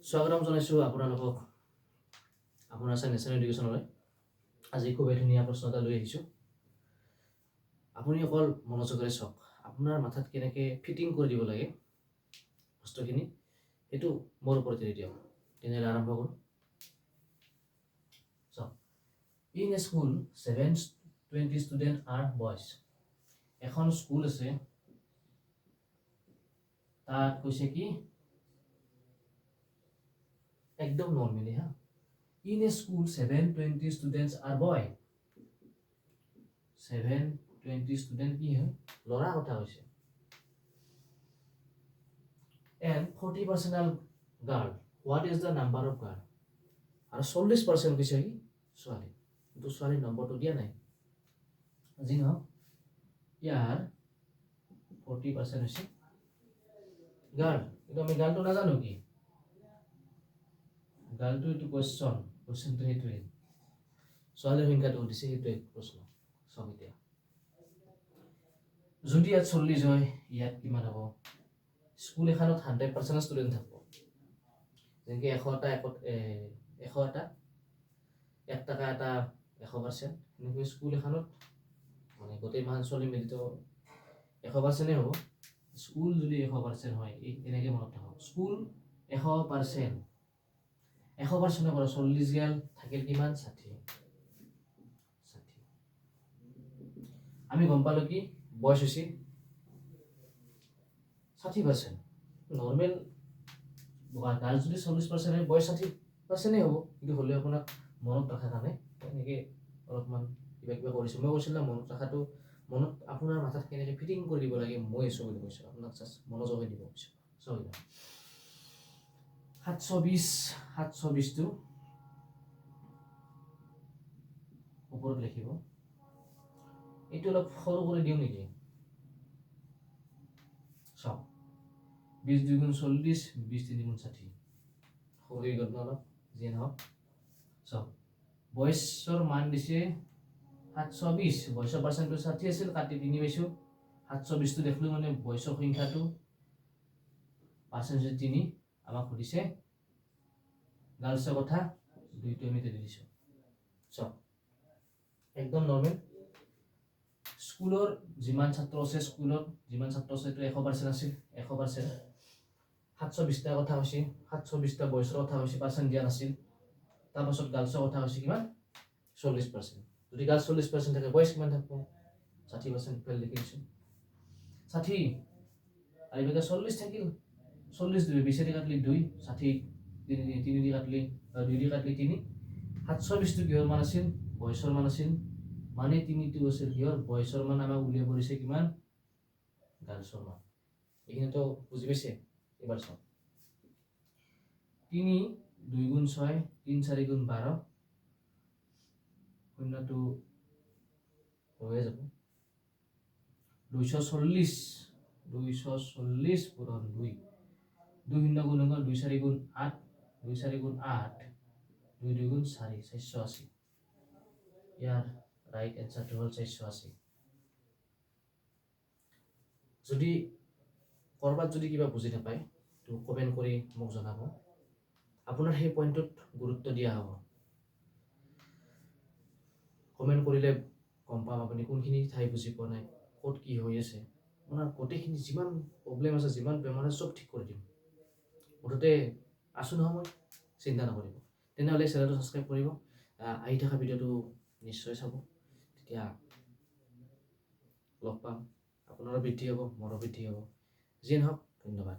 স্বাগতম জনাইছোঁ আপোনালোকক আপোনাৰ নেশ্যনেল এডুকেশ্যনলৈ। আজি খুবেই ধুনীয়া প্ৰশ্ন এটা লৈ আহিছোঁ। আপুনি অকল মনোযোগেৰে চাওক, আপোনাৰ মাথাত কেনেকৈ ফিটিং কৰি দিব লাগে বস্তুখিনি, সেইটো মোৰ ওপৰত এৰি দিয়ক। তেনেহ'লে আৰম্ভ কৰোঁ। চাওক, in a school 720 student R boys. এখন স্কুল আছে, তাত কৈছে কি একদম নৰ্মেলি হা, in a school 720 students are boy. 720 student কি হয়, ল'ৰা কথা হৈছে, and 40% are girl. What is the number of girl? আৰু 40% কৈছে কি ছোৱালী, কিন্তু ছোৱালীৰ নম্বৰটো দিয়া নাই। যি নহওক, ইয়াৰ 40% হৈছে গাৰ্ল। কিন্তু আমি গাৰ্লটো নাজানো কি, গাৰ্লটো এইটো কুৱেশ্যনটো সেইটোৱে, ছোৱালীৰ সংখ্যাটো সুধিছে সেইটোৱে প্ৰশ্ন। চাওক এতিয়া, যদি ইয়াত 40 হয়, ইয়াত কিমান হ'ব? স্কুল এখনত 100% ষ্টুডেণ্ট থাকিব, যেনেকৈ 1 টকা এটা 100%, সেনেকৈ স্কুল এখনত মানে গোটেই মাহ চলি মেলিতো 100%ই হ'ব। স্কুল যদি 100% হয়, এনেকৈ মনত থাকক, স্কুল 100%, 100%ৰ পৰা 40 গেল থাকিল কিমান? 60। আমি গম পালোঁ কি বয়স হৈছে 60%। নৰ্মেল গাৰ্ল যদি 40% হয়, বয়স 60%ই হ'ব। কিন্তু হ'লেও আপোনাক মনত ৰখাৰ কাৰণে এনেকৈ অলপমান কিবা কৰিছোঁ। মই কৈছিলোঁ না, মনত ৰখাটো, মনত আপোনাৰ মাথাত কেনেকৈ ফিটিং কৰি দিব লাগে, মই এইটো বুলি কৈছোঁ। আপোনাক জাষ্ট মনোযোগেই দিব কৈছোঁ। চাওক, 720টো ওপৰত লিখিব। এইটো অলপ সৰু কৰি দিওঁ নেকি? চাওক, 20 2 গুণ 40, 20 3 গুণ 60, সৰু হৈ গ'ল ন অলপ, যিয়ে নহওক। চাওক, বয়সৰ মান দিছে 720, বয়সৰ পাৰ্চেণ্টটো 60 আছিল, কাটি 3 পাইছোঁ। 720টো দেখিলোঁ মানে বয়সৰ সংখ্যাটো পাৰ্চেণ্ট 3, আমাক সুধিছে গাৰ্লছৰ কথা, 2টো আমি দি দিছোঁ। চাওক, একদম নৰ্মেল। স্কুলৰ যিমান ছাত্ৰ আছে, স্কুলত যিমান ছাত্ৰ আছে, এইটো 100% আছিল, 100%। 720টা কথা কৈছে, 720টা বয়সৰ কথা কৈছে, পাৰ্চেণ্ট দিয়া নাছিল। তাৰপাছত গাৰ্লছৰ কথা কৈছে কিমান? 40%। যদি গাৰ্লছ 40% থাকে, বয়স কিমান থাকিব? 60%। ফেল লিখি দিছোঁ 60, আৰু এইভাগে 40 থাকিল। 40 2, 20 দি কাটলি 2, 60 3 দি কাটলি 2 দি কাটলি 3। 720টো কিহৰ মান আছিল? বয়সৰ মান আছিল, মানে 3টো আছিল কিহৰ? বয়সৰ মান। আমাক উলিয়াব দিছে কিমান? গাৰ্লছৰ মান। এইখিনিতো বুজি পাইছে? এবাৰ চাওক, 3 2 গুণ 6, 3 4 গুণ 12, শূন্যটো হৈয়ে যাব। 240 পূৰণ 2, 2 শূন্য গুণ হৈ গ'ল, 2 4 গুণ 8, 2 4 গুণ 8, 2 2 গুণ 4, 480। ইয়াৰ ৰাইট এনচাৰটো হ'ল 480। যদি ক'ৰবাত যদি কিবা বুজি নাপায়, তো কমেণ্ট কৰি মোক জনাব। আপোনাৰ সেই পইণ্টটোত গুৰুত্ব দিয়া হ'ব। কমেণ্ট কৰিলে গম পাম আপুনি কোনখিনি ঠাই বুজি পোৱা নাই, ক'ত কি হৈ আছে। আপোনাৰ গোটেইখিনি যিমান প্ৰব্লেম আছে, যিমান বেমাৰ আছে, চব ঠিক কৰি দিম। মুঠতে আছোঁ নহয় মই, চিন্তা নকৰিব। তেনেহ'লে চেনেলটো ছাবস্ক্ৰাইব কৰিব, আহি থকা ভিডিঅ'টো নিশ্চয় চাব। তেতিয়া লগ পাম, আপোনাৰো বৃদ্ধি হ'ব, মোৰো বৃদ্ধি হ'ব। যিয়ে নহওক, ধন্যবাদ।